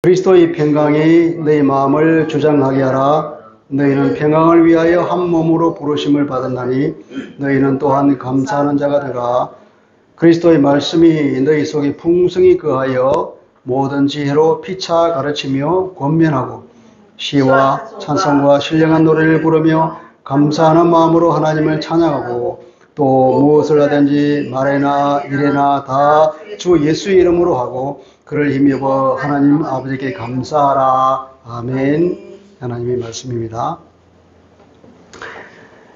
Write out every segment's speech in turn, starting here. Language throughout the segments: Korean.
그리스도의 평강이 너희 마음을 주장하게 하라. 너희는 평강을 위하여 한 몸으로 부르심을 받았나니 너희는 또한 감사하는 자가 되라. 그리스도의 말씀이 너희 속에 풍성히 거하여 모든 지혜로 피차 가르치며 권면하고 시와 찬송과 신령한 노래를 부르며 감사하는 마음으로 하나님을 찬양하고 또 무엇을 하든지 말에나 일에나 다 주 예수의 이름으로 하고 그를 힘입어 하나님 아버지께 감사하라. 아멘. 하나님의 말씀입니다.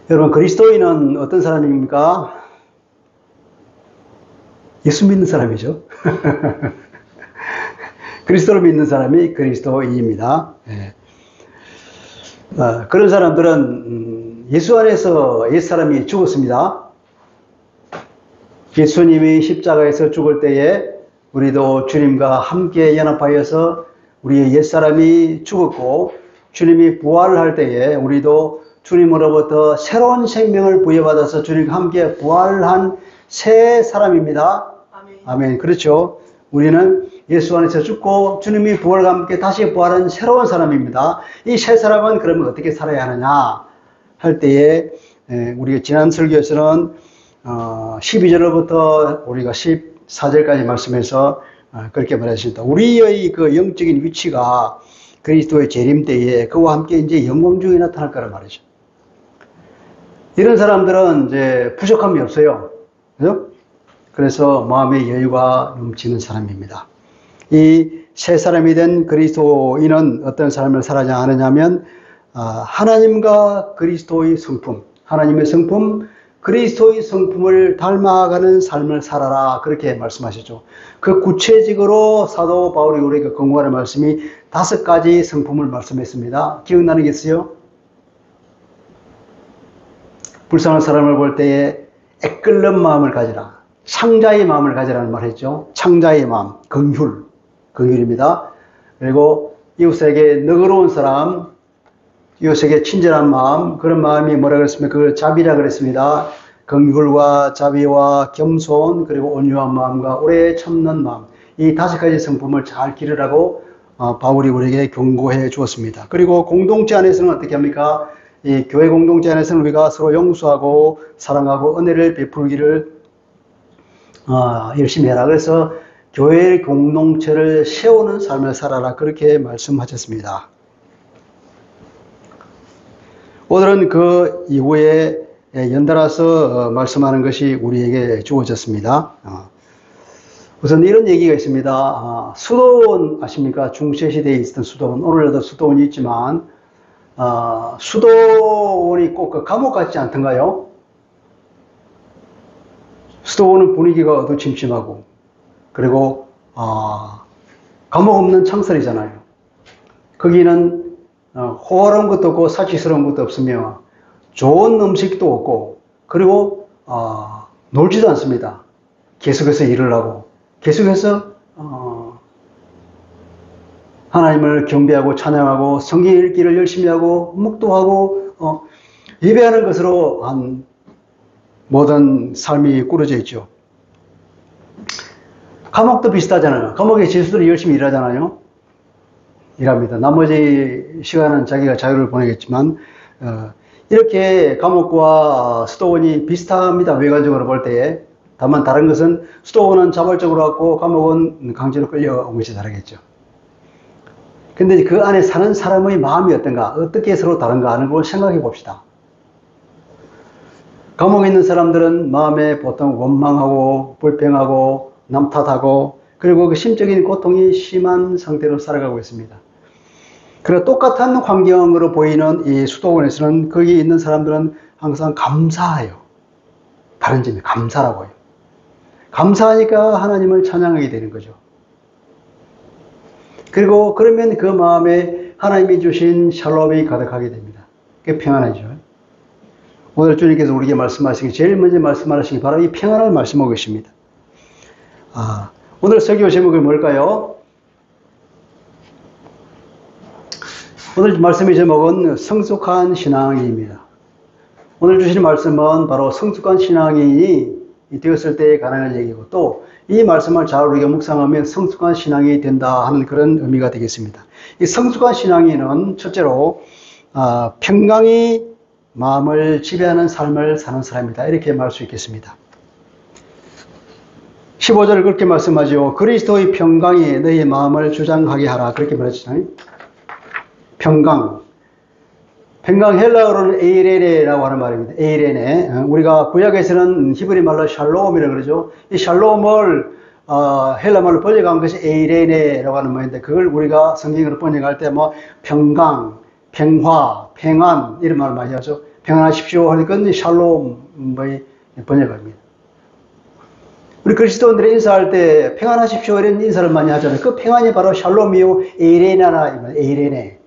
여러분, 그리스도인은 어떤 사람입니까? 예수 믿는 사람이죠. 그리스도를 믿는 사람이 그리스도인입니다. 예. 그런 사람들은 예수 안에서 옛사람이 죽었습니다. 예수님이 십자가에서 죽을 때에 우리도 주님과 함께 연합하여서 우리의 옛사람이 죽었고 주님이 부활을 할 때에 우리도 주님으로부터 새로운 생명을 부여받아서 주님과 함께 부활한 새 사람입니다. 아멘. 아멘. 그렇죠. 우리는 예수 안에서 죽고 주님이 부활과 함께 다시 부활한 새로운 사람입니다. 이 새 사람은 그러면 어떻게 살아야 하느냐 할 때에 우리가 지난 설교에서는 12절로부터 우리가 14절까지 말씀해서 그렇게 말했습니다. 우리의 그 영적인 위치가 그리스도의 재림 때에 그와 함께 이제 영광 중에 나타날 거란 말이죠. 이런 사람들은 이제 부족함이 없어요. 그죠? 그래서 마음의 여유가 넘치는 사람입니다. 이 새 사람이 된 그리스도인은 어떤 삶을 살아야 하느냐면 하나님과 그리스도의 성품, 하나님의 성품, 그리스도의 성품을 닮아가는 삶을 살아라 그렇게 말씀하셨죠. 그 구체적으로 사도 바울이 우리에게 권고하는 말씀이 5가지 성품을 말씀했습니다. 기억나는 게 있어요? 불쌍한 사람을 볼 때에 애끓는 마음을 가지라. 창자의 마음을 가지라는 말 했죠. 창자의 마음, 긍휼입니다. 그리고 이웃에게 너그러운 사람, 이웃에게 친절한 마음, 그런 마음이 뭐라 그랬습니까? 그걸 자비라 그랬습니다. 긍휼과 자비와 겸손, 그리고 온유한 마음과 오래 참는 마음, 이 5가지 성품을 잘 기르라고 바울이 우리에게 경고해 주었습니다. 그리고 공동체 안에서는 어떻게 합니까? 이 교회 공동체 안에서는 우리가 서로 용서하고 사랑하고 은혜를 베풀기를 열심히 해라. 그래서 교회 공동체를 세우는 삶을 살아라 그렇게 말씀하셨습니다. 오늘은 그 이후에 연달아서 말씀하는 것이 우리에게 주어졌습니다. 우선 이런 얘기가 있습니다. 수도원 아십니까? 중세시대에 있었던 수도원, 오늘날도 수도원이 있지만 수도원이 꼭 그 감옥 같지 않던가요? 수도원은 분위기가 어두침침하고 그리고 감옥 없는 창설이잖아요. 거기는 호화로운 것도 없고 사치스러운 것도 없으며 좋은 음식도 없고 그리고 놀지도 않습니다. 계속해서 일을 하고 계속해서 하나님을 경배하고 찬양하고 성경 읽기를 열심히 하고 묵도하고 예배하는 것으로 한 모든 삶이 꾸려져 있죠. 감옥도 비슷하잖아요. 감옥에 죄수들이 열심히 일하잖아요. 일합니다. 나머지 시간은 자기가 자유를 보내겠지만 이렇게 감옥과 수도원이 비슷합니다. 외관적으로 볼 때에. 다만 다른 것은 수도원은 자발적으로 왔고 감옥은 강제로 끌려온 것이 다르겠죠. 근데 그 안에 사는 사람의 마음이 어떤가, 어떻게 서로 다른가 하는 걸 생각해 봅시다. 감옥에 있는 사람들은 마음에 보통 원망하고 불평하고 남 탓하고 그리고 그 심적인 고통이 심한 상태로 살아가고 있습니다. 그리고 똑같은 환경으로 보이는 이 수도원에서는 거기 있는 사람들은 항상 감사해요. 다른 점이 감사라고 해요. 감사하니까 하나님을 찬양하게 되는 거죠. 그리고 그러면 그 마음에 하나님이 주신 샬롬이 가득하게 됩니다. 그게 평안하죠. 오늘 주님께서 우리에게 말씀하시기 제일 먼저 말씀하시기 바로 이 평안을 말씀하고 계십니다. 오늘 설교 제목이 뭘까요? 오늘 말씀의 제목은 성숙한 신앙인입니다. 오늘 주신 말씀은 바로 성숙한 신앙인이 되었을 때 가능한 얘기고, 또 이 말씀을 잘 우리가 묵상하면 성숙한 신앙이 된다 하는 그런 의미가 되겠습니다. 이 성숙한 신앙인은 첫째로 평강이 마음을 지배하는 삶을 사는 사람이다, 이렇게 말할 수 있겠습니다. 15절을 그렇게 말씀하죠. 그리스도의 평강이 너희 마음을 주장하게 하라, 그렇게 말했잖아요. 평강 헬라어로는 에이레네라고 하는 말입니다. 에이레네. 우리가 구약에서는 히브리 말로 샬롬이라고 그러죠. 이 샬롬을 헬라 말로 번역한 것이 에이레네라고 하는 말인데, 그걸 우리가 성경으로 번역할 때 뭐 평강, 평화, 평안 이런 말을 많이 하죠. 평안하십시오 하니까 샬롬의 번역입니다. 우리 그리스도인들이 인사할 때 평안하십시오 이런 인사를 많이 하잖아요. 그 평안이 바로 샬롬이요 에이레나라, 에이레네.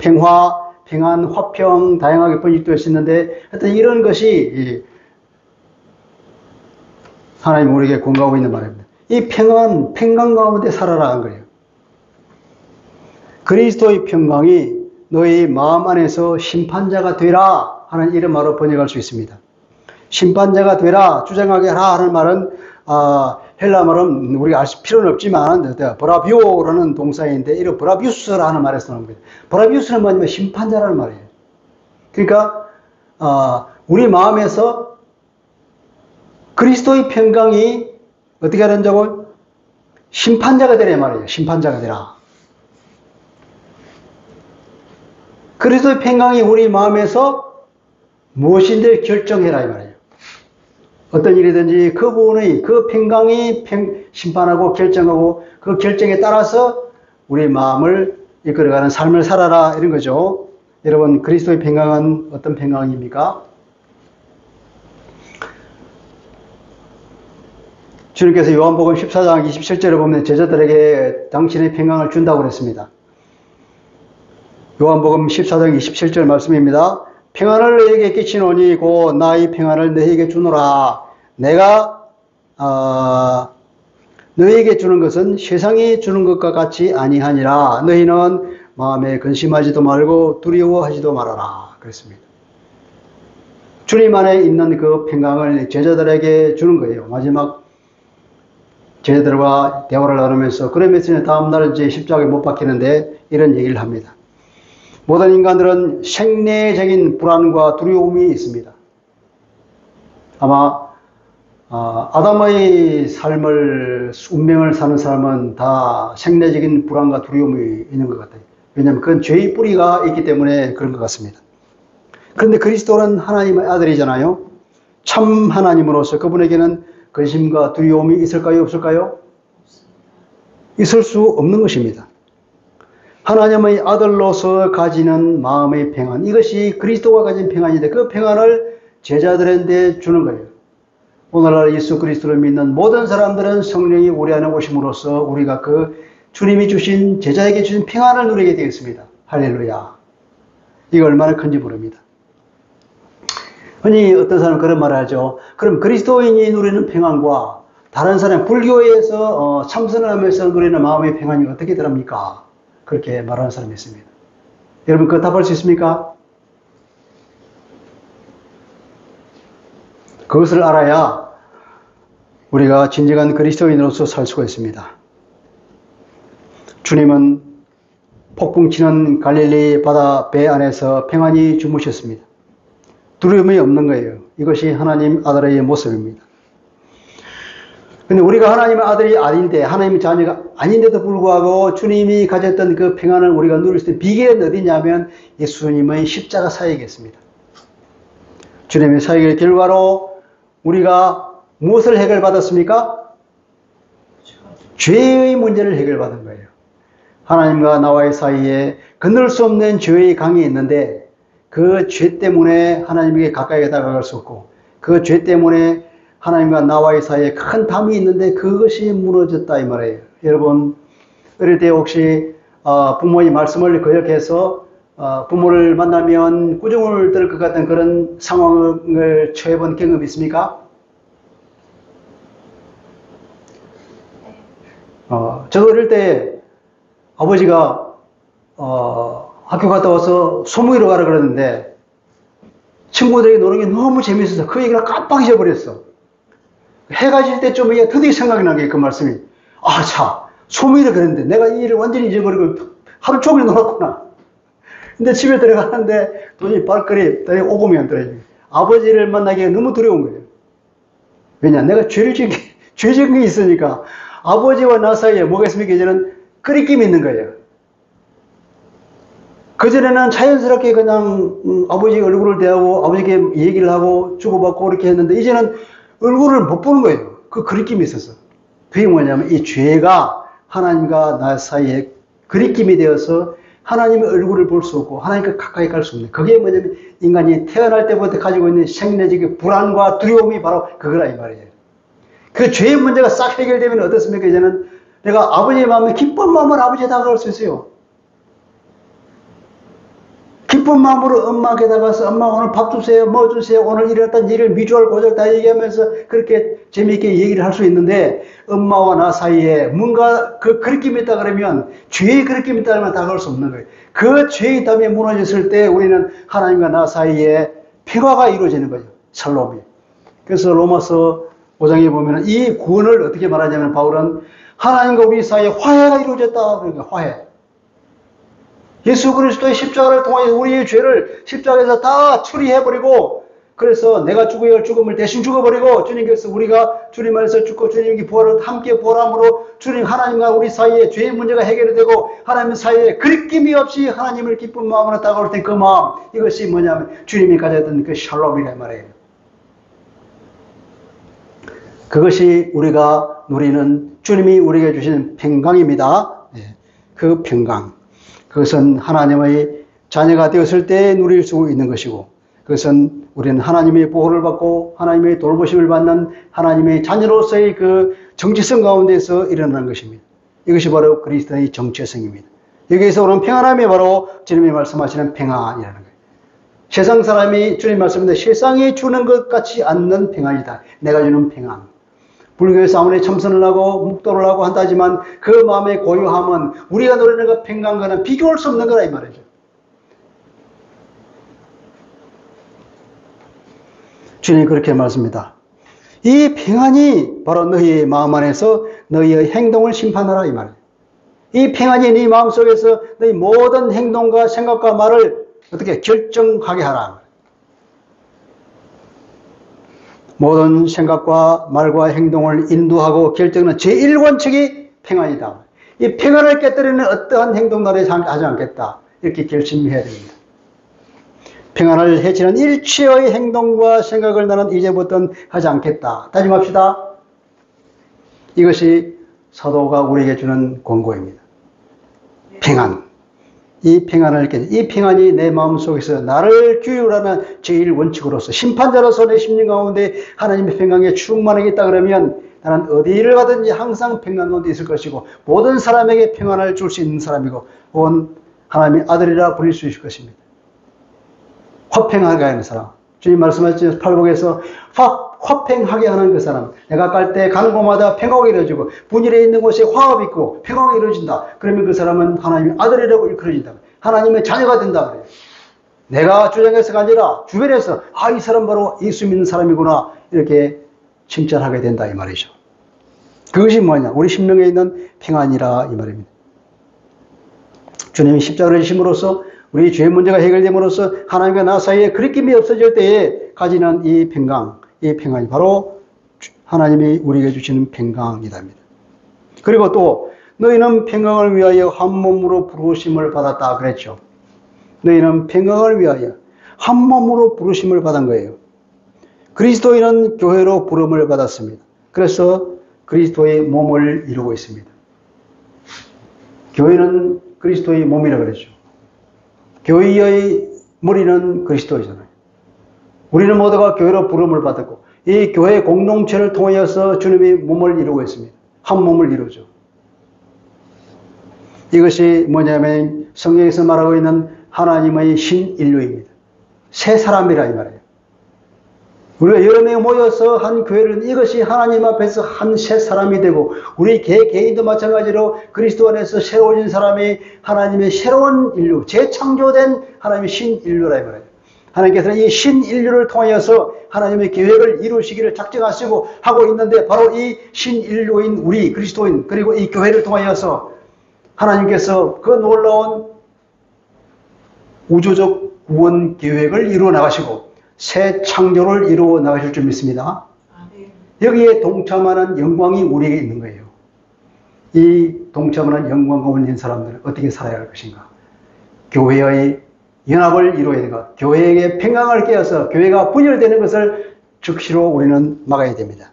평화, 평안, 화평 다양하게 번역되어 있는데, 하여튼 이런 것이 하나님 우리에게 공급하고 있는 말입니다. 이 평강 가운데 살아라 한 거예요. 그리스도의 평강이 너희 마음 안에서 심판자가 되라 하는 이런 말로 번역할 수 있습니다. 심판자가 되라, 주장하게 하라 하는 말은 헬라 말은 우리가 알 필요는 없지만 브라비오라는 동사인데, 이런 브라비우스라는 말에서 나온 겁니다. 브라비우스는 뭐냐면 심판자라는 말이에요. 그러니까 우리 마음에서 그리스도의 평강이 어떻게 하는자고? 심판자가 되라 말이에요. 심판자가 되라. 그리스도의 평강이 우리 마음에서 무엇인지 결정해라 이 말이에요. 어떤 일이든지 그분의 그 평강이 심판하고 결정하고, 그 결정에 따라서 우리 마음을 이끌어가는 삶을 살아라 이런 거죠. 여러분, 그리스도의 평강은 어떤 평강입니까? 주님께서 요한복음 14장 27절에 보면 제자들에게 당신의 평강을 준다고 그랬습니다. 요한복음 14장 27절 말씀입니다. 평안을 너희에게 끼치노니 곧 나의 평안을 너희에게 주노라. 내가 너희에게 주는 것은 세상이 주는 것과 같이 아니하니라. 너희는 마음에 근심하지도 말고 두려워하지도 말아라. 그랬습니다. 주님 안에 있는 그 평강을 제자들에게 주는 거예요. 마지막 제자들과 대화를 나누면서, 그러면서 다음날 이제 십자가에 못 박히는데 이런 얘기를 합니다. 모든 인간들은 생내적인 불안과 두려움이 있습니다. 아마 아담의 삶을, 운명을 사는 사람은 다 생내적인 불안과 두려움이 있는 것 같아요. 왜냐하면 그건 죄의 뿌리가 있기 때문에 그런 것 같습니다. 그런데 그리스도는 하나님의 아들이잖아요. 참 하나님으로서 그분에게는 근심과 두려움이 있을까요? 없을까요? 있을 수 없는 것입니다. 하나님의 아들로서 가지는 마음의 평안, 이것이 그리스도가 가진 평안인데, 그 평안을 제자들한테 주는 거예요. 오늘날 예수 그리스도를 믿는 모든 사람들은 성령이 우리 안에 오심으로써 우리가 그 주님이 주신, 제자에게 주신 평안을 누리게 되었습니다. 할렐루야. 이거 얼마나 큰지 모릅니다. 흔히 어떤 사람은 그런 말을 하죠. 그럼 그리스도인이 누리는 평안과 다른 사람, 불교에서 참선을 하면서 누리는 마음의 평안이 어떻게 다릅니까? 그렇게 말하는 사람이 있습니다. 여러분, 그거 답할 수 있습니까? 그것을 알아야 우리가 진정한 그리스도인으로서 살 수가 있습니다. 주님은 폭풍 치는 갈릴리 바다 배 안에서 평안히 주무셨습니다. 두려움이 없는 거예요. 이것이 하나님 아들의 모습입니다. 근데 우리가 하나님의 아들이 아닌데, 하나님의 자녀가 아닌데도 불구하고 주님이 가졌던 그 평안을 우리가 누릴 수 있는 비결은 어디냐면 예수님의 십자가 사역이었습니다. 주님의 사역의 결과로 우리가 무엇을 해결받았습니까? 죄의 문제를 해결받은 거예요. 하나님과 나와의 사이에 건널 수 없는 죄의 강이 있는데, 그 죄 때문에 하나님에게 가까이 다가갈 수 없고, 그 죄 때문에 하나님과 나와의 사이에 큰 담이 있는데 그것이 무너졌다 이 말이에요. 여러분, 어릴 때 혹시 부모의 말씀을 거역해서 부모를 만나면 꾸중을 들을 것 같은 그런 상황을 처해본 경험이 있습니까? 저도 어릴 때 아버지가 학교 갔다 와서 소무기로 가라 그러는데 친구들에게 노는 게 너무 재밌어서 그 얘기를 깜빡 잊어버렸어. 해가 질 때쯤에 드디어 생각이 난 게 그 말씀이. 아, 참. 소미를 그랬는데 내가 이 일을 완전히 잊어버리고 하루 종일 놀았구나. 근데 집에 들어가는데 도저히 발걸이 오금이 안 떨어지고 아버지를 만나기가 너무 두려운 거예요. 왜냐? 내가 죄를 지은 게 있으니까 아버지와 나 사이에 뭐가 있습니까? 이제는 끓이김이 있는 거예요. 그전에는 자연스럽게 그냥 아버지 얼굴을 대하고 아버지께 얘기를 하고 주고받고 이렇게 했는데 이제는 얼굴을 못 보는 거예요. 그 그리낌이 있어서. 그게 뭐냐면 이 죄가 하나님과 나 사이에 그리낌이 되어서 하나님의 얼굴을 볼 수 없고 하나님과 가까이 갈 수 없는. 그게 뭐냐면 인간이 태어날 때부터 가지고 있는 생리적인 불안과 두려움이 바로 그거라 이 말이에요. 그 죄의 문제가 싹 해결되면 어떻습니까? 이제는 내가 아버지의 마음에 기쁜 마음으로 아버지에 다가갈 수 있어요. 기쁜 마음으로 엄마에게 다가가서 엄마 오늘 밥 주세요, 뭐 주세요, 오늘 일어났던 일을 미주알 고절 다 얘기하면서 그렇게 재미있게 얘기를 할 수 있는데 엄마와 나 사이에 뭔가 그 그리낌이 있다 그러면 죄의 그리낌이 있다 그러면 다가갈 수 없는 거예요. 그 죄의 담이 무너졌을 때 우리는 하나님과 나 사이에 평화가 이루어지는 거죠. 샬롬이. 그래서 로마서 5장에 보면 이 구원을 어떻게 말하냐면 바울은 하나님과 우리 사이에 화해가 이루어졌다. 그러니까 화해. 예수 그리스도의 십자가를 통해 우리의 죄를 십자가에서 다 처리해버리고 그래서 내가 죽어야 할 죽음을 대신 죽어버리고 주님께서 우리가 주님 안에서 죽고 주님께 부활을 함께 부활함으로 주님 하나님과 우리 사이에 죄의 문제가 해결이 되고 하나님 사이에 그리낌이 없이 하나님을 기쁜 마음으로 다가올 때 그 마음 이것이 뭐냐면 주님이 가졌던 그 샬롬이라 말이에요. 그것이 우리가 누리는 주님이 우리에게 주시는 평강입니다. 그 평강. 그것은 하나님의 자녀가 되었을 때 누릴 수 있는 것이고 그것은 우리는 하나님의 보호를 받고 하나님의 돌보심을 받는 하나님의 자녀로서의 그 정체성 가운데서 일어나는 것입니다. 이것이 바로 그리스도의 정체성입니다. 여기에서 오는 평안함이 바로 주님이 말씀하시는 평안이라는 거예요. 세상 사람이 주님 말씀인데 세상이 주는 것 같지 않는 평안이다. 내가 주는 평안. 불교에서 아무리 참선을 하고 묵도를 하고 한다지만 그 마음의 고요함은 우리가 누리는 그 평강과는 비교할 수 없는 거라 이 말이죠. 주님이 그렇게 말씀합니다. 이 평안이 바로 너희의 마음 안에서 너희의 행동을 심판하라 이 말이에요. 이 평안이 네 마음속에서 너희 모든 행동과 생각과 말을 어떻게 결정하게 하라. 모든 생각과 말과 행동을 인도하고 결정하는 제1원칙이 평안이다. 이 평안을 깨뜨리는 어떠한 행동도 하지 않겠다. 이렇게 결심해야 됩니다. 평안을 해치는 일체의 행동과 생각을 나는 이제부터는 하지 않겠다. 다짐합시다. 이것이 사도가 우리에게 주는 권고입니다. 평안. 이 평안을 깨, 이 평안이 내 마음속에서 나를 규율하는 제1원칙으로서 심판자로서 내 심령 가운데 하나님의 평강에 충만하겠다 그러면 나는 어디를 가든지 항상 평안 가운데 있을 것이고 모든 사람에게 평안을 줄 수 있는 사람이고 온 하나님의 아들이라 불릴 수 있을 것입니다. 화평하게 하는 사람. 주님 말씀하신 팔복에서 화평하게 하는 그 사람. 내가 갈 때 가는 곳마다 평화가 이루어지고 분열에 있는 곳에 화합이 있고 평화가 이루어진다. 그러면 그 사람은 하나님의 아들이라고 일컬어진다. 하나님의 자녀가 된다. 그래요. 내가 주장해서가 아니라 주변에서 이 사람 바로 예수 믿는 사람이구나 이렇게 칭찬하게 된다 이 말이죠. 그것이 뭐냐? 우리 심령에 있는 평안이라 이 말입니다. 주님이 십자가를 지심으로써 우리 죄의 문제가 해결됨으로써 하나님과 나 사이에 그리낌이 없어질 때에 가지는 이 평강, 이 평안이 바로 하나님이 우리에게 주시는 평강이다. 그리고 또 너희는 평강을 위하여 한 몸으로 부르심을 받았다 그랬죠. 너희는 평강을 위하여 한 몸으로 부르심을 받은 거예요. 그리스도인은 교회로 부름을 받았습니다. 그래서 그리스도의 몸을 이루고 있습니다. 교회는 그리스도의 몸이라고 그랬죠. 교회의 머리는 그리스도이잖아요. 우리는 모두가 교회로 부름을 받았고 이 교회 공동체를 통하여서 주님의 몸을 이루고 있습니다. 한 몸을 이루죠. 이것이 뭐냐면 성경에서 말하고 있는 하나님의 신인류입니다. 새 사람이라 이 말이에요. 우리가 여러 명이 모여서 한 교회는 이것이 하나님 앞에서 한 새 사람이 되고 우리 개인도 마찬가지로 그리스도 안에서 새로워진 사람이 하나님의 새로운 인류, 재창조된 하나님의 신인류라 이 말이에요. 하나님께서는 이 신인류를 통하여서 하나님의 계획을 이루시기를 작정하시고 하고 있는데, 바로 이 신인류인 우리 그리스도인, 그리고 이 교회를 통하여서 하나님께서 그 놀라운 우주적 구원 계획을 이루어 나가시고 새 창조를 이루어 나가실 줄 믿습니다. 여기에 동참하는 영광이 우리에게 있는 거예요. 이 동참하는 영광 가운데 있는 사람들은 어떻게 살아야 할 것인가? 교회의 연합을 이루어야 되는가? 교회에게 평강을 깨어서 교회가 분열되는 것을 즉시로 우리는 막아야 됩니다.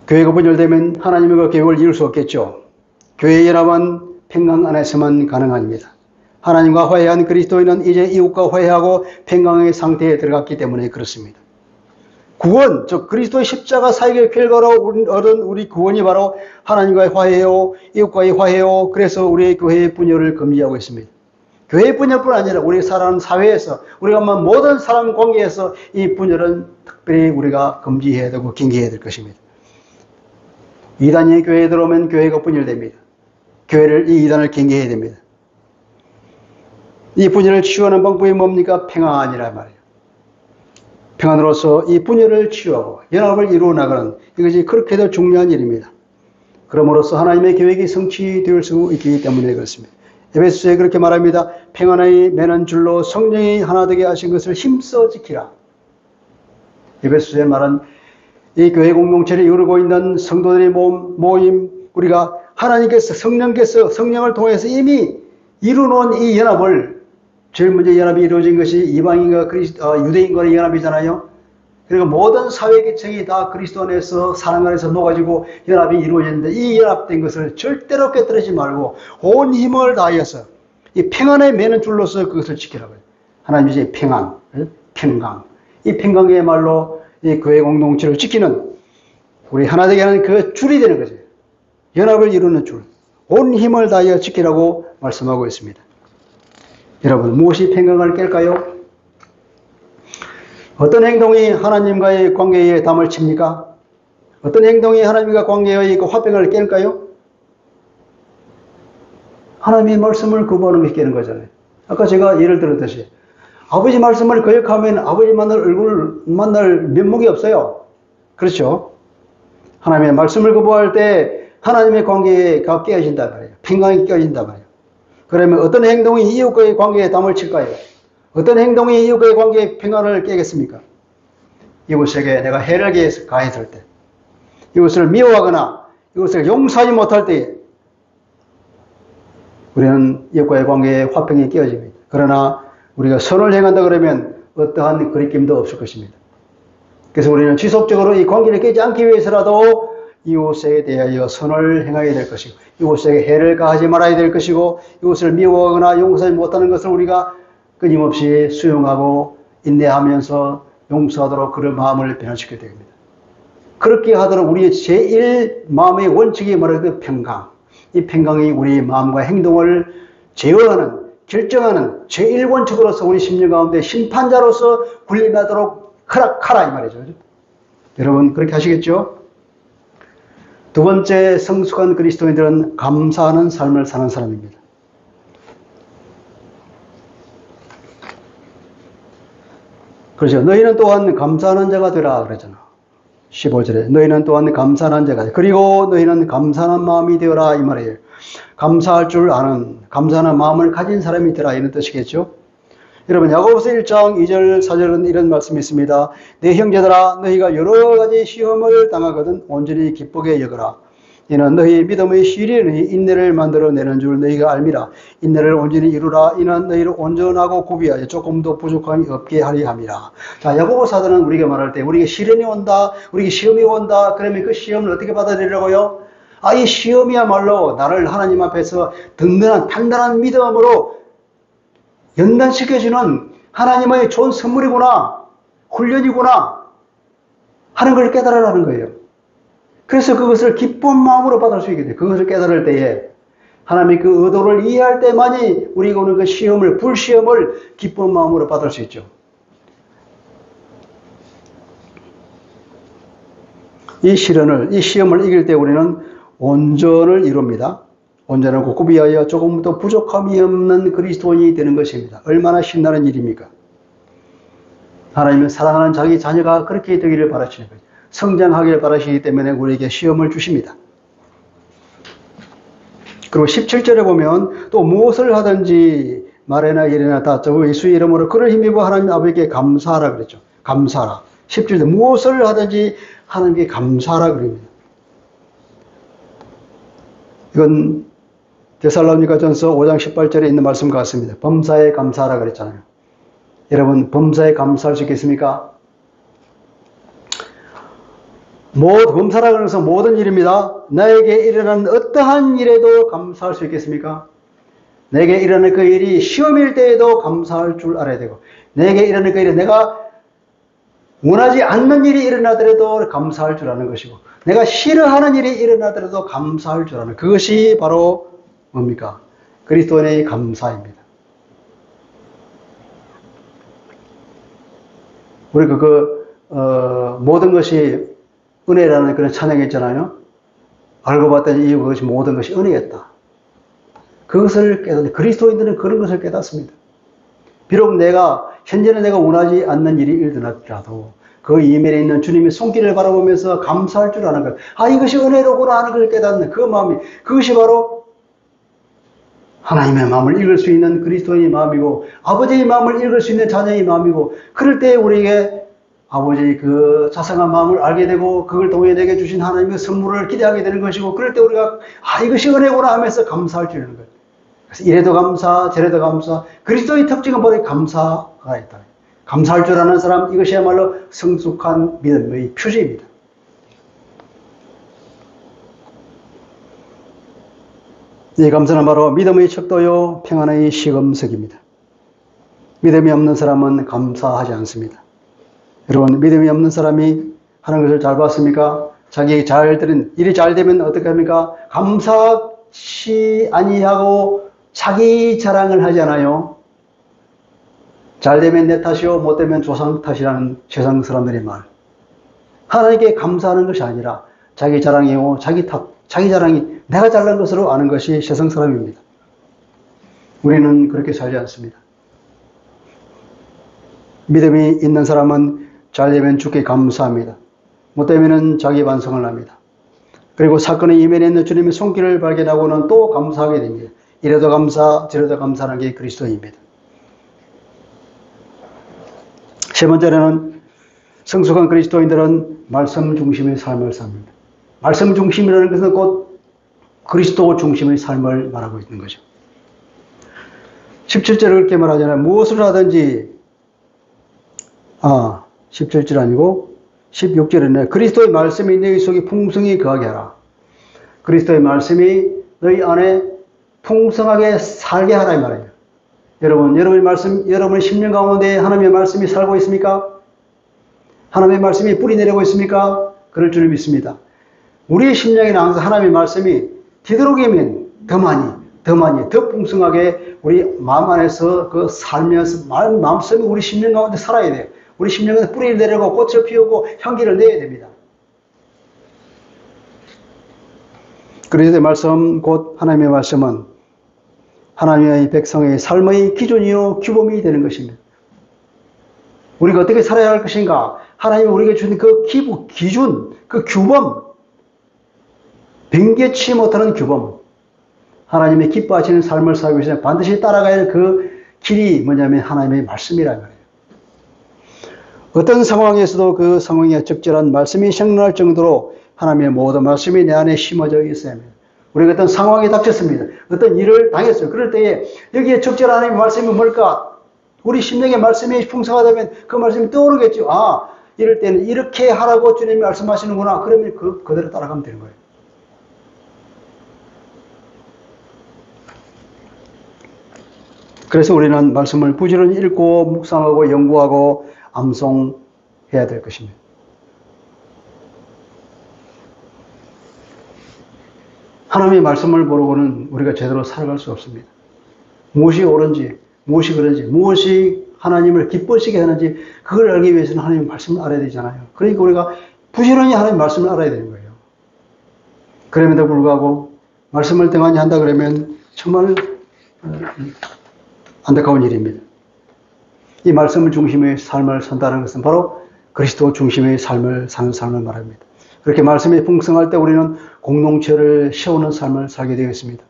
교회가 분열되면 하나님과 교회를 이룰 수 없겠죠. 교회의 연합은 평강 안에서만 가능합니다. 하나님과 화해한 그리스도인은 이제 이웃과 화해하고 평강의 상태에 들어갔기 때문에 그렇습니다. 구원, 즉 그리스도의 십자가 사역의 결과로 얻은 우리 구원이 바로 하나님과의 화해요, 이웃과의 화해요. 그래서 우리의 교회의 분열을 금지하고 있습니다. 교회의 분열뿐 아니라 우리 살아가는 사회에서, 우리가 모든 사람 관계에서 이 분열은 특별히 우리가 금지해야 되고 경계해야 될 것입니다. 이단이 교회에 들어오면 교회가 분열됩니다. 이 이단을 경계해야 됩니다. 이 분열을 치유하는 방법이 뭡니까? 평안이란 말이에요. 평안으로서 이 분열을 치유하고 연합을 이루어 나가는, 이것이 그렇게도 중요한 일입니다. 그러므로써 하나님의 계획이 성취될 수 있기 때문에 그렇습니다. 에베소서에 그렇게 말합니다. 평안의 매는 줄로 성령이 하나 되게 하신 것을 힘써 지키라. 에베소서에 말한 이 교회 공동체를 이루고 있는 성도들의 모임, 우리가 하나님께서 성령을 통해서 이미 이루어놓은 이 연합을, 제일 먼저 연합이 이루어진 것이 이방인과 유대인과의 연합이잖아요. 그리고 모든 사회 계층이 다 그리스도 안에서 사랑 안에서 녹아지고 연합이 이루어졌는데, 이 연합된 것을 절대로 깨뜨리지 말고 온 힘을 다하여서 이 평안의 매는 줄로서 그것을 지키라고요. 하나님이 이제 평강, 이 평강이야말로 이 교회 공동체를 지키는, 우리 하나 되게 하는 그 줄이 되는 거죠. 연합을 이루는 줄, 온 힘을 다하여 지키라고 말씀하고 있습니다. 여러분, 무엇이 평강을 깰까요? 어떤 행동이 하나님과의 관계에 담을 칩니까? 어떤 행동이 하나님과 관계의 그 화평을 깰까요? 하나님의 말씀을 거부하는 것이 깨는 거잖아요. 아까 제가 예를 들었듯이 아버지 말씀을 거역하면 아버지 만날 면목이 없어요. 그렇죠? 하나님의 말씀을 거부할 때 하나님의 관계가 깨어진단 말이에요. 평강이 깨어진단 말이에요. 그러면 어떤 행동이 이웃과의 관계에 담을 칠까요? 어떤 행동이 이웃과의 관계에 평안을 깨겠습니까? 이웃에게 내가 해를 가했을 때, 이웃을 미워하거나 이웃을 용서하지 못할 때 우리는 이웃과의 관계에 화평이 깨어집니다. 그러나 우리가 선을 행한다 그러면 어떠한 거리낌도 없을 것입니다. 그래서 우리는 지속적으로 이 관계를 깨지 않기 위해서라도 이웃에 대하여 선을 행하게 될 것이고, 이웃에게 해를 가하지 말아야 될 것이고, 이웃을 미워하거나 용서하지 못하는 것을 우리가 끊임없이 수용하고 인내하면서 용서하도록 그런 마음을 변화시켜야 됩니다. 그렇게 하도록 우리의 제일 마음의 원칙이 뭐라고 평강. 이 평강이 우리 마음과 행동을 제어하는, 결정하는 제일 원칙으로서 우리 심령 가운데 심판자로서 군림하도록 허락하라 이 말이죠. 여러분 그렇게 하시겠죠? 두 번째, 성숙한 그리스도인들은 감사하는 삶을 사는 사람입니다. 그렇죠. 너희는 또한 감사하는 자가 되라 그러잖아. 15절에 너희는 또한 감사하는 자가 되라. 그리고 너희는 감사하는 마음이 되어라 이 말이에요. 감사할 줄 아는, 감사하는 마음을 가진 사람이 되라 이런 뜻이겠죠. 여러분 야고보서 1장 2절 4절은 이런 말씀이 있습니다. 내 형제들아 너희가 여러 가지 시험을 당하거든 온전히 기쁘게 여겨라. 이는 너희 믿음의 실이 너희 인내를 만들어내는 줄 너희가 알미라. 인내를 온전히 이루라. 이는 너희를 온전하고 구비하여 조금도 부족함이 없게 하리 함이라. 자, 야고보 사도는 우리가 말할 때 우리에게 시련이 온다, 우리에게 시험이 온다. 그러면 그 시험을 어떻게 받아들이려고요? 이 시험이야말로 나를 하나님 앞에서 든든한 단단한 믿음으로 연단시켜주는 하나님의 좋은 선물이구나, 훈련이구나 하는 걸 깨달으라는 거예요. 그래서 그것을 기쁜 마음으로 받을 수 있게 돼요. 그것을 깨달을 때에 하나님의 그 의도를 이해할 때만이 우리가 오는 그 시험을, 불시험을 기쁜 마음으로 받을 수 있죠. 이 시험을 이길 때 우리는 온전을 이룹니다. 온전하고 구비하여 조금도 부족함이 없는 그리스도인이 되는 것입니다. 얼마나 신나는 일입니까? 하나님은 사랑하는 자기 자녀가 그렇게 되기를 바라시는 거예요. 성장하기를 바라시기 때문에 우리에게 시험을 주십니다. 그리고 17절에 보면 또 무엇을 하든지 말에나 일에나 다 예수의 이름으로 그를 힘입어 하나님 아버지께 감사하라 그랬죠. 감사하라. 17절 무엇을 하든지 하나님께 감사하라 그럽니다. 이건 데살로니가전서 5장 18절에 있는 말씀 같습니다. 범사에 감사하라 그랬잖아요. 여러분 범사에 감사할 수 있겠습니까? 범사라 그래서 모든 일입니다. 나에게 일어나는 어떠한 일에도 감사할 수 있겠습니까? 내게 일어나는 그 일이 시험일 때에도 감사할 줄 알아야 되고, 내게 일어나는 그 일이 내가 원하지 않는 일이 일어나더라도 감사할 줄 아는 것이고, 내가 싫어하는 일이 일어나더라도 감사할 줄 아는 그것이 바로 뭡니까? 그리스도인의 감사입니다. 우리가 모든 것이 은혜라는 그런 찬양이 있잖아요. 알고 봤더니 그것이 모든 것이 은혜였다. 그것을 깨닫는 그리스도인들은 그런 것을 깨닫습니다. 비록 현재는 내가 원하지 않는 일이 일어났더라도 그 이면에 있는 주님의 손길을 바라보면서 감사할 줄 아는 것. 이것이 은혜로구나 하는 것을 깨닫는 그 마음이, 그것이 바로 하나님의 마음을 읽을 수 있는 그리스도인의 마음이고, 아버지의 마음을 읽을 수 있는 자녀의 마음이고, 그럴 때 우리에게 아버지의 그 자상한 마음을 알게 되고, 그걸 통해 내게 주신 하나님의 선물을 기대하게 되는 것이고, 그럴 때 우리가 이것이 은혜구나 하면서 감사할 줄 아는 거예요. 그래서 이래도 감사, 저래도 감사. 그리스도의 특징은 바로 감사가 있다. 감사할 줄 아는 사람, 이것이야말로 성숙한 믿음의 표지입니다. 이 감사는 바로 믿음의 척도요 평안의 시금석입니다. 믿음이 없는 사람은 감사하지 않습니다. 여러분, 믿음이 없는 사람이 하는 것을 잘 봤습니까? 일이 잘 되면 어떻게 합니까? 감사치 아니하고 자기 자랑을 하잖아요. 잘 되면 내 탓이요, 못 되면 조상 탓이라는 세상 사람들의 말. 하나님께 감사하는 것이 아니라 자기 자랑이요, 자기 자랑이 내가 잘난 것으로 아는 것이 세상 사람입니다. 우리는 그렇게 살지 않습니다. 믿음이 있는 사람은 잘 되면 주께 감사합니다. 못 되면 자기 반성을 합니다. 그리고 사건의 이면에 있는 주님의 손길을 발견하고는 또 감사하게 됩니다. 이래도 감사, 저래도 감사하는 게 그리스도입니다. 세 번째로는 성숙한 그리스도인들은 말씀 중심의 삶을 삽니다. 말씀 중심이라는 것은 곧 그리스도 중심의 삶을 말하고 있는 거죠. 17절을 그렇게 말하잖아요. 무엇을 하든지 17절 아니고 16절에는 그리스도의 말씀이 너희 속에 풍성히 거하게 하라. 그리스도의 말씀이 너희 안에 풍성하게 살게 하라 이 말이에요. 여러분의 심령 가운데 하나님의 말씀이 살고 있습니까? 하나님의 말씀이 뿌리 내리고 있습니까? 그럴 줄 믿습니다. 우리의 심령에는 항상 하나님의 말씀이 되도록이면 더 많이, 더 풍성하게 우리 마음 안에서 살면서 마음속에 우리 심령 가운데 살아야 돼요. 우리 심령에 뿌리를 내리고 꽃을 피우고 향기를 내야 됩니다. 그리스도의 말씀, 곧 하나님의 말씀은 하나님의 백성의 삶의 기준이요 규범이 되는 것입니다. 우리가 어떻게 살아야 할 것인가? 하나님이 우리에게 주신 그 기준, 그 규범, 변개치 못하는 규범, 하나님의 기뻐하시는 삶을 살기 위해서 반드시 따라가야 할 그 길이 뭐냐면 하나님의 말씀이라는 거예요. 어떤 상황에서도 그 상황에 적절한 말씀이 생각날 정도로 하나님의 모든 말씀이 내 안에 심어져 있어야 합니다. 우리가 어떤 상황에 닥쳤습니다. 어떤 일을 당했어요. 그럴 때에 여기에 적절한 하나님의 말씀이 뭘까? 우리 심령의 말씀이 풍성하다면 그 말씀이 떠오르겠죠. 이럴 때는 이렇게 하라고 주님이 말씀하시는구나. 그러면 그대로 따라가면 되는 거예요. 그래서 우리는 말씀을 부지런히 읽고 묵상하고 연구하고 암송해야 될 것입니다. 하나님의 말씀을 모르고는 우리가 제대로 살아갈 수 없습니다. 무엇이 옳은지, 무엇이 그런지, 무엇이 하나님을 기뻐시게 하는지 그걸 알기 위해서는 하나님의 말씀을 알아야 되잖아요. 그러니까 우리가 부지런히 하나님의 말씀을 알아야 되는 거예요. 그럼에도 불구하고 말씀을 등한히 한다 그러면 정말 안타까운 일입니다. 이 말씀을 중심의 삶을 산다는 것은 바로 그리스도 중심의 삶을 사는 삶을 말합니다. 그렇게 말씀이 풍성할 때 우리는 공동체를 세우는 삶을 살게 되겠습니다.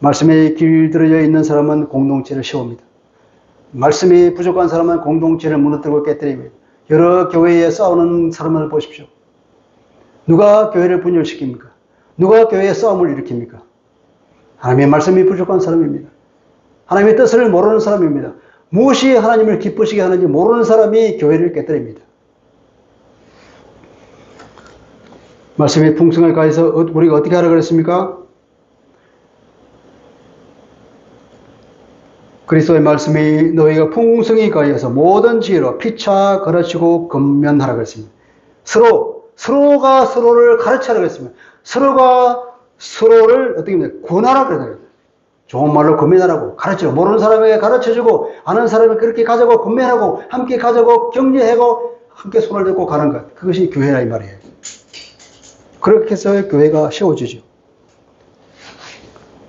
말씀에 길들여져 있는 사람은 공동체를 세웁니다. 말씀이 부족한 사람은 공동체를 무너뜨리고 깨뜨립니다. 여러 교회에 싸우는 사람을 보십시오. 누가 교회를 분열시킵니까? 누가 교회에 싸움을 일으킵니까? 하나님의 말씀이 부족한 사람입니다. 하나님의 뜻을 모르는 사람입니다. 무엇이 하나님을 기쁘시게 하는지 모르는 사람이 교회를 깨뜨립니다. 말씀이 풍성을 가해서 우리가 어떻게 하라 그랬습니까? 그리스도의 말씀이 너희가 풍성히 가해서 모든 지혜로 피차 가르치고 권면하라 그랬습니다. 서로가 서로를 가르치라 그랬습니다. 서로가 서로를 어떻게 보면 권하라 그랬습니다. 좋은 말로 권면하라고 가르치고 모르는 사람에게 가르쳐주고 아는 사람에게 그렇게 가자고 권면하고 함께 가자고 격려하고 함께 손을 잡고 가는 것. 그것이 교회라 이 말이에요. 그렇게 해서 교회가 세워지죠.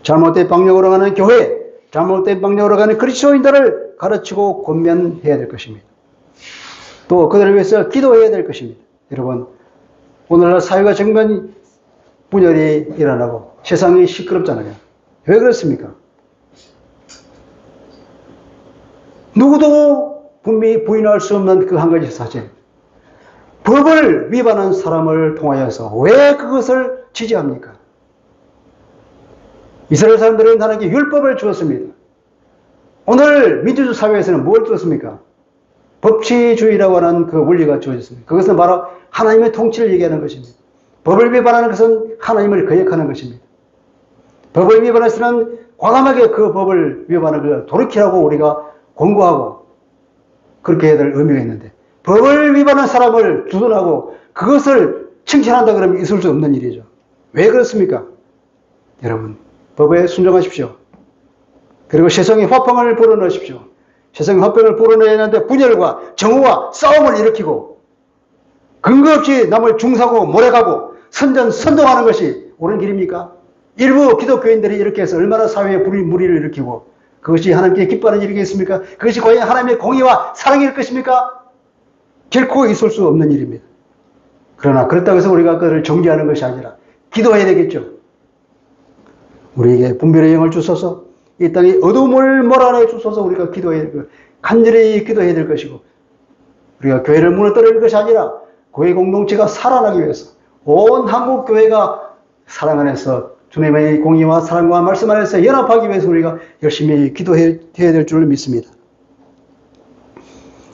잘못된 방향으로 가는 교회, 잘못된 방향으로 가는 그리스도인들을 가르치고 권면해야 될 것입니다. 또 그들을 위해서 기도해야 될 것입니다. 여러분, 오늘날 사회가 정말 분열이 일어나고 세상이 시끄럽잖아요. 왜 그렇습니까? 누구도 분명히 부인할 수 없는 그 한 가지 사실. 법을 위반한 사람을 통하여서 왜 그것을 지지합니까? 이스라엘 사람들은 하나님께 율법을 주었습니다. 오늘 민주주의 사회에서는 뭘 주었습니까? 법치주의라고 하는 그 원리가 주어졌습니다. 그것은 바로 하나님의 통치를 얘기하는 것입니다. 법을 위반하는 것은 하나님을 거역하는 것입니다. 법을 위반해서는 과감하게 그 법을 위반하는 것을 돌이키라고 우리가 권고하고 그렇게 해야 될 의미가 있는데 법을 위반한 사람을 두둔하고 그것을 칭찬한다 그러면 있을 수 없는 일이죠. 왜 그렇습니까? 여러분, 법에 순종하십시오. 그리고 세상의 화평을 불어넣으십시오. 세상의 화평을 불어넣어야 하는데 분열과 정오와 싸움을 일으키고 근거 없이 남을 중사고 몰아가고 선동하는 것이 옳은 길입니까? 일부 기독교인들이 이렇게 해서 얼마나 사회에 무리를 일으키고 그것이 하나님께 기뻐하는 일이겠습니까? 그것이 과연 하나님의 공의와 사랑일 것입니까? 결코 있을 수 없는 일입니다. 그러나 그렇다고 해서 우리가 그것을 정죄하는 것이 아니라 기도해야 되겠죠. 우리에게 분별의 영을 주소서, 이 땅에 어둠을 몰아내 주소서. 우리가 기도해야 될 것, 간절히 기도해야 될 것이고 우리가 교회를 무너뜨리는 것이 아니라 교회 공동체가 살아나기 위해서 온 한국 교회가 사랑 안에서 주님의 공의와 사랑과 말씀 안에서 연합하기 위해서 우리가 열심히 기도해야 될 줄 믿습니다.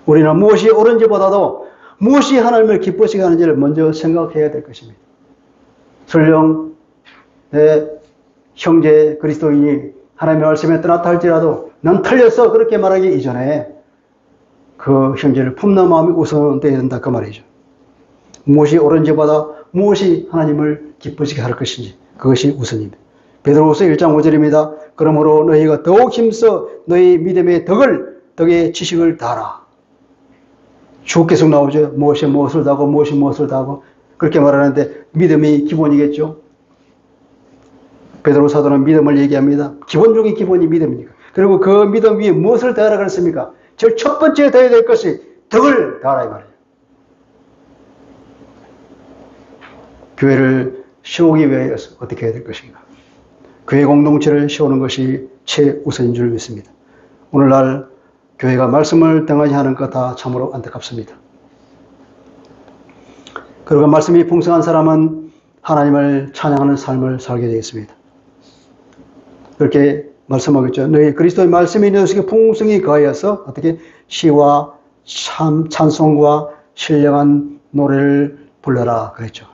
우리는 무엇이 옳은지보다도 무엇이 하나님을 기쁘시게 하는지를 먼저 생각해야 될 것입니다. 설령 내 형제 그리스도인이 하나님의 말씀에 떠났다 할지라도 넌 틀렸어 그렇게 말하기 이전에 그 형제를 품는 마음이 우선되어야 된다 그 말이죠. 무엇이 옳은지보다 무엇이 하나님을 기쁘시게 할 것인지 그것이 우선입니다. 베드로후서 1장 5절입니다. 그러므로 너희가 더욱 힘써 너희 믿음의 덕의 지식을 다하라. 쭉 계속 나오죠. 무엇이 무엇을 다하고 무엇이 무엇을 다하고 그렇게 말하는데 믿음이 기본이겠죠. 베드로 사도는 믿음을 얘기합니다. 기본 중에 기본이 믿음이니까. 그리고 그 믿음 위에 무엇을 더하라 그랬습니까? 저 첫 번째 더해야 될 것이 덕을 더하라 이 말이에요. 교회를 세우기 위해서 어떻게 해야 될 것인가? 교회 공동체를 세우는 것이 최우선인 줄 믿습니다. 오늘날 교회가 말씀을 등한히 하는 것 다 참으로 안타깝습니다. 그리고 말씀이 풍성한 사람은 하나님을 찬양하는 삶을 살게 되겠습니다. 그렇게 말씀하겠죠. 너희 그리스도의 말씀이 너희에게 풍성히 가하여서 어떻게 시와 찬송과 신령한 노래를 불러라 그랬죠.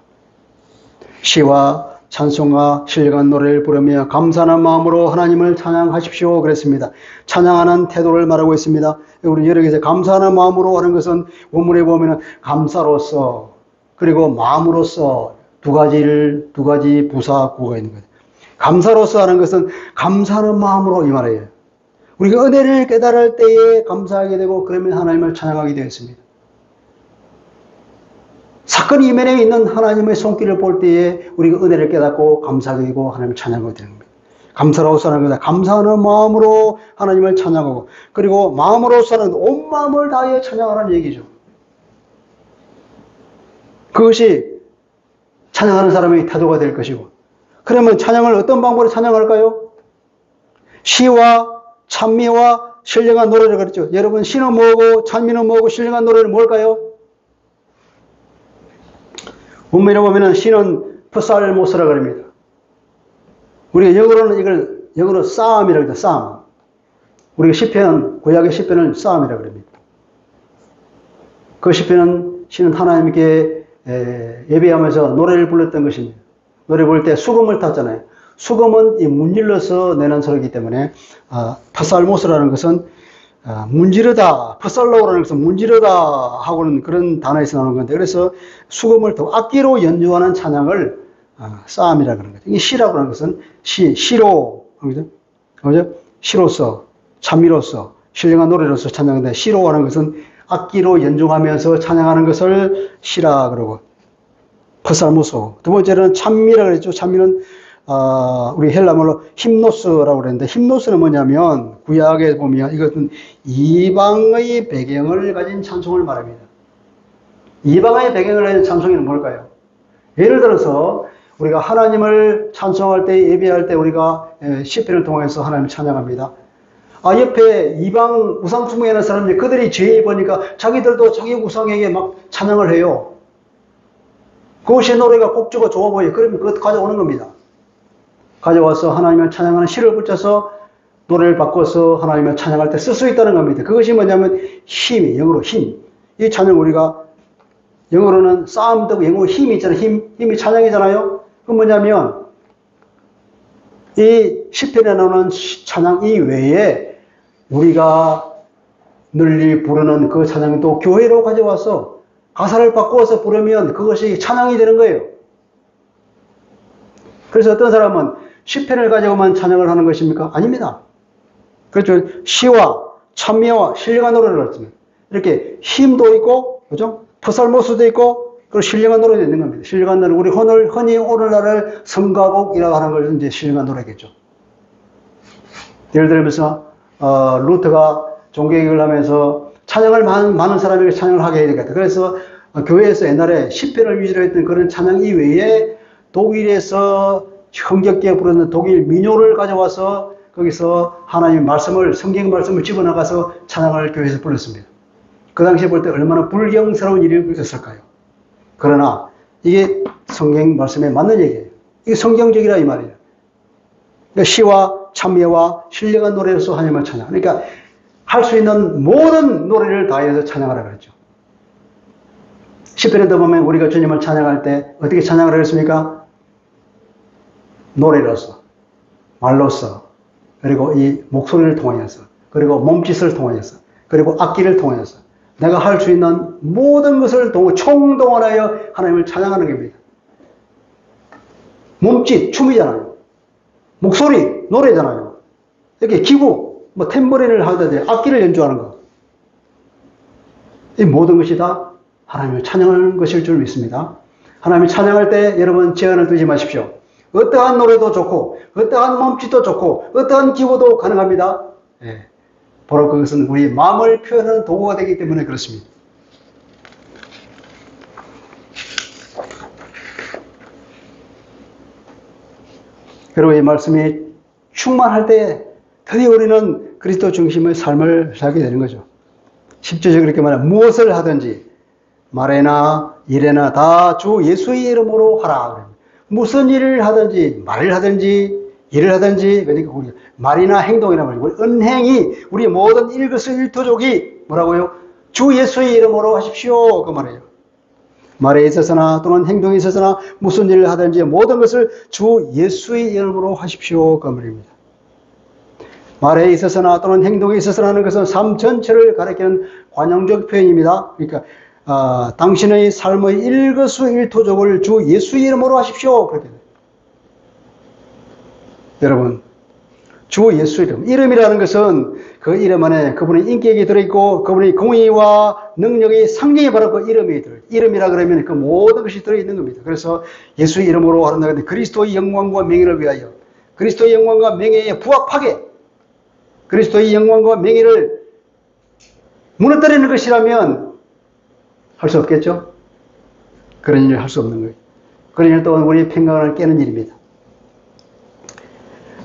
시와 찬송과 신령한 노래를 부르며 감사하는 마음으로 하나님을 찬양하십시오 그랬습니다. 찬양하는 태도를 말하고 있습니다. 우리 여러 개에서 감사하는 마음으로 하는 것은 원문에 보면 감사로서 그리고 마음으로서 두 가지 부사 구가 있는 거예요. 감사로서 하는 것은 감사하는 마음으로 이 말이에요. 우리가 은혜를 깨달을 때에 감사하게 되고 그러면 하나님을 찬양하게 되었습니다. 사건 이면에 있는 하나님의 손길을 볼 때에 우리가 은혜를 깨닫고 감사드리고 하나님을 찬양하게 되는 겁니다. 감사로서는 거다. 감사하는 마음으로 하나님을 찬양하고, 그리고 마음으로서는 온 마음을 다하여 찬양하라는 얘기죠. 그것이 찬양하는 사람의 태도가 될 것이고, 그러면 찬양을 어떤 방법으로 찬양할까요? 시와 찬미와 신령한 노래를 그랬죠. 여러분, 시는 뭐고 찬미는 뭐고 신령한 노래는 뭘까요? 원문에 보면은 시는 프살모스라고 합니다. 우리가 영어로는 영어로 싸움이라고 하죠. 싸움. 우리가 시편, 구약의 시편은 싸움이라고 합니다. 그 시편은 시는 하나님께 예배하면서 노래를 불렀던 것입니다. 노래 부를 때 수금을 탔잖아요. 수금은 이 문질러서 내는 소리이기 때문에 파살모스라는 것은 문지르다, 파살로라는 것은 문지르다 하고는 그런 단어에서 나오는 건데, 그래서 수금을 더 악기로 연주하는 찬양을 싸움이라고 하는 거죠. 이 시라고 하는 것은 시로, 그죠? 시로서, 찬미로서, 신령한 노래로서 찬양하는데, 시로 하는 것은 악기로 연주하면서 찬양하는 것을 시라 그러고, 파살모소. 두 번째는 찬미라고 그랬죠. 찬미는 우리 헬라말로 힘노스라고 그랬는데, 힘노스는 뭐냐면 구약에 보면 이것은 이방의 배경을 가진 찬송을 말합니다. 이방의 배경을 가진 찬송이 뭘까요? 예를 들어서 우리가 하나님을 찬송할 때, 예배할 때 우리가 시편을 통해서 하나님을 찬양합니다. 옆에 이방 우상 숭배하는 사람들, 그들이 죄에 보니까 자기들도 자기 우상에게 막 찬양을 해요. 그것이 노래가 곡조가 좋아 보여요. 그러면 그것 가져오는 겁니다. 가져와서 하나님을 찬양하는 시를 붙여서 노래를 바꿔서 하나님을 찬양할 때 쓸 수 있다는 겁니다. 그것이 뭐냐면 힘이, 영어로 힘. 이 찬양 우리가 영어로는 싸움도 영어로 힘이 있잖아요. 힘이 찬양이잖아요. 그건 뭐냐면 이 시편에 나오는 찬양 이외에 우리가 널리 부르는 그 찬양도 교회로 가져와서 가사를 바꾸어서 부르면 그것이 찬양이 되는 거예요. 그래서 어떤 사람은 시편을 가지고만 찬양을 하는 것입니까? 아닙니다. 그렇죠. 시와 찬미와 신령한 노래를 했습니다. 이렇게 힘도 있고, 그죠? 퍼살모스도 있고, 그리고 신령한 노래도 있는 겁니다. 신령한 노래, 우리 흔히 오늘날을 성가곡이라고 하는 걸 이제 신령한 노래겠죠. 예를 들면서 루터가 종교개혁을 하면서 찬양을 많은 사람에게 찬양을 하게 해야 되겠다. 그래서 교회에서 옛날에 시편을 위주로 했던 그런 찬양 이외에 독일에서 흥겹게 부르는 독일 민요를 가져와서 거기서 하나님의 말씀을, 성경 말씀을 집어나가서 찬양을 교회에서 불렀습니다. 그 당시에 볼 때 얼마나 불경스러운 일이었을까요? 그러나 이게 성경 말씀에 맞는 얘기예요. 이게 성경적이라 이 말이에요. 그러니까 시와 찬미와 신령한 노래로서 하나님을 찬양. 그러니까 할 수 있는 모든 노래를 다해서 찬양하라 그랬죠. 시편에도 보면 우리가 주님을 찬양할 때 어떻게 찬양을 하겠습니까? 노래로서, 말로서, 그리고 이 목소리를 통해서, 그리고 몸짓을 통해서, 그리고 악기를 통해서 내가 할 수 있는 모든 것을 총동원하여 하나님을 찬양하는 겁니다. 몸짓, 춤이잖아요. 목소리, 노래잖아요. 이렇게 기구, 탬버린을 하든지 악기를 연주하는 것. 이 모든 것이 다 하나님을 찬양하는 것일 줄 믿습니다. 하나님을 찬양할 때 여러분 제한을 두지 마십시오. 어떠한 노래도 좋고, 어떠한 몸짓도 좋고, 어떠한 기구도 가능합니다. 예. 바로 그것은 우리 마음을 표현하는 도구가 되기 때문에 그렇습니다. 그리고 이 말씀이 충만할 때 드디어 우리는 그리스도 중심의 삶을 살게 되는 거죠. 10절에 그렇게 말하면 무엇을 하든지 말에나 일에나 다 주 예수의 이름으로 하라. 무슨 일을 하든지 말을 하든지 일을 하든지, 그러니까 우리 말이나 행동이나 말이고 은행이 우리 모든 일거수일투족이 뭐라고요? 주 예수의 이름으로 하십시오. 그 말이에요. 말에 있어서나 또는 행동에 있어서나 무슨 일을 하든지 모든 것을 주 예수의 이름으로 하십시오. 그 말입니다. 말에 있어서나 또는 행동에 있어서나 하는 것은 삶 전체를 가리키는 관용적 표현입니다. 그러니까 당신의 삶의 일거수일투족을 주 예수의 이름으로 하십시오. 그렇게. 여러분, 주 예수 이름. 이름이라는 것은 그 이름 안에 그분의 인격이 들어있고 그분의 공의와 능력이 상징이 바로 그 이름이 들어요. 이름이라 그러면 그 모든 것이 들어있는 겁니다. 그래서 예수의 이름으로 하는데 그리스도의 영광과 명예를 위하여 그리스도의 영광과 명예에 부합하게 그리스도의 영광과 명예를 무너뜨리는 것이라면 할 수 없겠죠? 그런 일을 할 수 없는 거예요. 그런 일 또한 우리의 평강을 깨는 일입니다.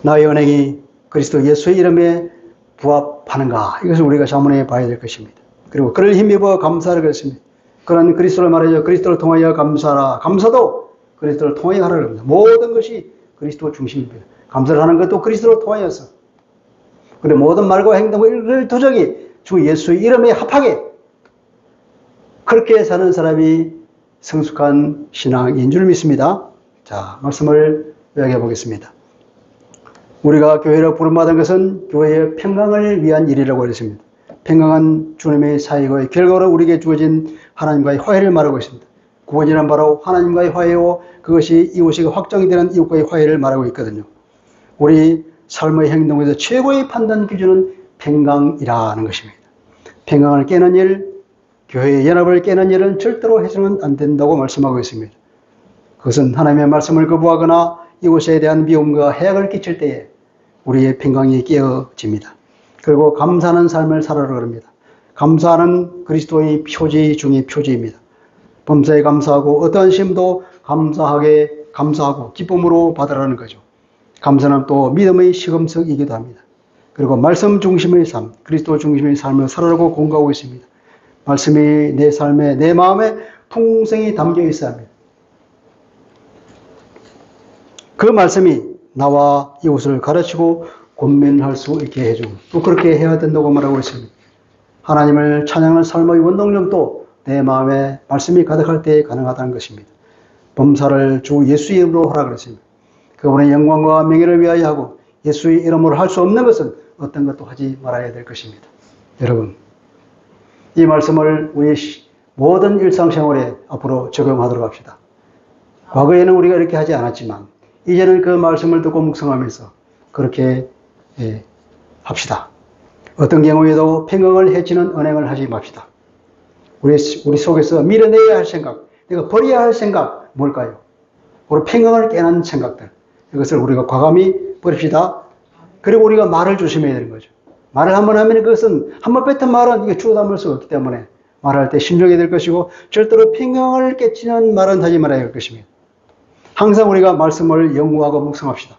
나의 언행이 그리스도 예수의 이름에 부합하는가? 이것을 우리가 자문해 봐야 될 것입니다. 그리고 그를 힘입어 감사를 그랬습니다. 그런 그리스도를 말하죠. 그리스도를 통하여 감사하라. 감사도 그리스도를 통하여 하라 그럽니다. 모든 것이 그리스도 중심입니다. 감사를 하는 것도 그리스도를 통하여서. 그리고 모든 말과 행동을 도적이 주 예수의 이름에 합하게 그렇게 사는 사람이 성숙한 신앙인 줄 믿습니다. 자, 말씀을 요약해 보겠습니다. 우리가 교회로 부름받은 것은 교회의 평강을 위한 일이라고 했습니다. 평강한 주님의 사역의 결과로 우리에게 주어진 하나님과의 화해를 말하고 있습니다. 구원이란 바로 하나님과의 화해요. 그것이 이웃에게 확정되는 이웃과의 화해를 말하고 있거든요. 우리 삶의 행동에서 최고의 판단 기준은 평강이라는 것입니다. 평강을 깨는 일, 교회의 연합을 깨는 일은 절대로 해서는 안 된다고 말씀하고 있습니다. 그것은 하나님의 말씀을 거부하거나 이웃에 대한 미움과 해악을 끼칠 때에 우리의 평강이 깨어집니다. 그리고 감사하는 삶을 살아라 그럽니다. 감사하는 그리스도의 표지 중의 표지입니다. 범사에 감사하고 어떠한 시험도 감사하고 기쁨으로 받으라는 거죠. 감사는 또 믿음의 시금석이기도 합니다. 그리고 말씀 중심의 삶, 그리스도 중심의 삶을 살아라고 공고하고 있습니다. 말씀이 내 삶에, 내 마음에 풍성히 담겨 있어야 합니다. 그 말씀이 나와 이웃을 가르치고 권면할 수 있게 해주고 또 그렇게 해야 된다고 말하고 있습니다. 하나님을 찬양하는 삶의 원동력도 내 마음에 말씀이 가득할 때 가능하다는 것입니다. 범사를 주 예수의 이름으로 하라 그랬습니다. 그분의 영광과 명예를 위하여 하고 예수의 이름으로 할 수 없는 것은 어떤 것도 하지 말아야 될 것입니다. 여러분, 이 말씀을 우리의 모든 일상생활에 앞으로 적용하도록 합시다. 과거에는 우리가 이렇게 하지 않았지만 이제는 그 말씀을 듣고 묵상하면서 그렇게 합시다. 어떤 경우에도 평강을 해치는 언행을 하지 맙시다. 우리 속에서 밀어내야 할 생각, 내가 버려야 할 생각 뭘까요? 우리 평강을 깨는 생각들. 이것을 우리가 과감히 버립시다. 그리고 우리가 말을 조심해야 되는 거죠. 말을 한번 하면 그것은 한번 뱉은 말은 이게 주워 담을 수가 없기 때문에 말할 때 신중해야 될 것이고 절대로 평강을 깨치는 말은 하지 말아야 할 것입니다. 항상 우리가 말씀을 연구하고 묵상합시다.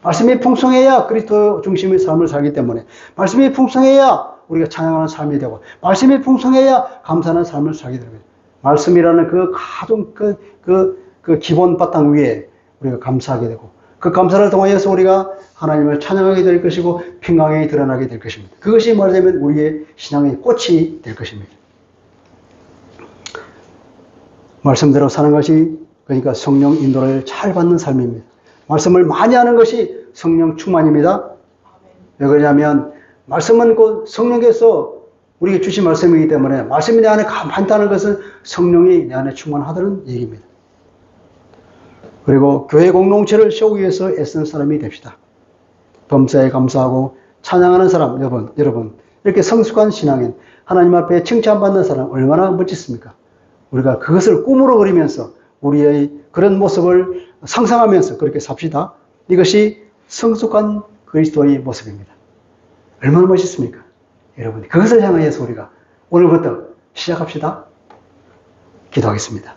말씀이 풍성해야 그리스도 중심의 삶을 살기 때문에 말씀이 풍성해야 우리가 찬양하는 삶이 되고 말씀이 풍성해야 감사하는 삶을 살게 됩니다. 말씀이라는 그 가장 그 기본 바탕 위에 우리가 감사하게 되고 그 감사를 통하여서 우리가 하나님을 찬양하게 될 것이고 평강이 드러나게 될 것입니다. 그것이 말하자면 우리의 신앙의 꽃이 될 것입니다. 말씀대로 사는 것이 그러니까 성령 인도를 잘 받는 삶입니다. 말씀을 많이 하는 것이 성령 충만입니다. 왜 그러냐면 말씀은 곧 성령께서 우리에게 주신 말씀이기 때문에 말씀이 내 안에 많다는 것은 성령이 내 안에 충만하다는 얘기입니다. 그리고 교회 공동체를 세우기 위해서 애쓰는 사람이 됩시다. 범사에 감사하고 찬양하는 사람, 여러분 이렇게 성숙한 신앙인 하나님 앞에 칭찬받는 사람 얼마나 멋지습니까? 우리가 그것을 꿈으로 그리면서 우리의 그런 모습을 상상하면서 그렇게 삽시다. 이것이 성숙한 그리스도의 모습입니다. 얼마나 멋있습니까? 여러분, 그것을 향해서 우리가 오늘부터 시작합시다. 기도하겠습니다.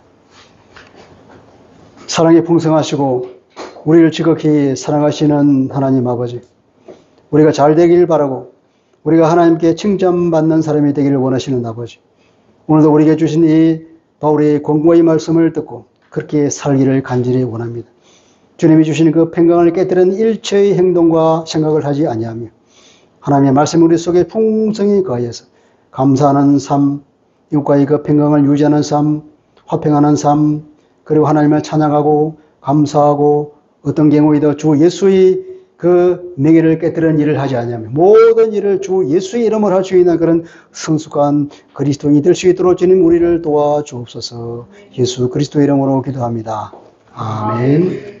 사랑이 풍성하시고 우리를 지극히 사랑하시는 하나님 아버지, 우리가 잘 되길 바라고 우리가 하나님께 칭찬받는 사람이 되기를 원하시는 아버지, 오늘도 우리에게 주신 이 바울의 권고의 말씀을 듣고 그렇게 살기를 간절히 원합니다. 주님이 주신 그 평강을 깨뜨리는 일체의 행동과 생각을 하지 아니하며 하나님의 말씀 우리 속에 풍성히 거하여서 감사하는 삶, 이웃과의 그 평강을 유지하는 삶, 화평하는 삶, 그리고 하나님을 찬양하고 감사하고 어떤 경우에도 주 예수의 그 명예를 깨뜨리는 일을 하지 않으면 모든 일을 주 예수의 이름을 할 수 있는 그런 성숙한 그리스도인이 될 수 있도록 주님 우리를 도와주옵소서. 예수 그리스도의 이름으로 기도합니다. 아멘.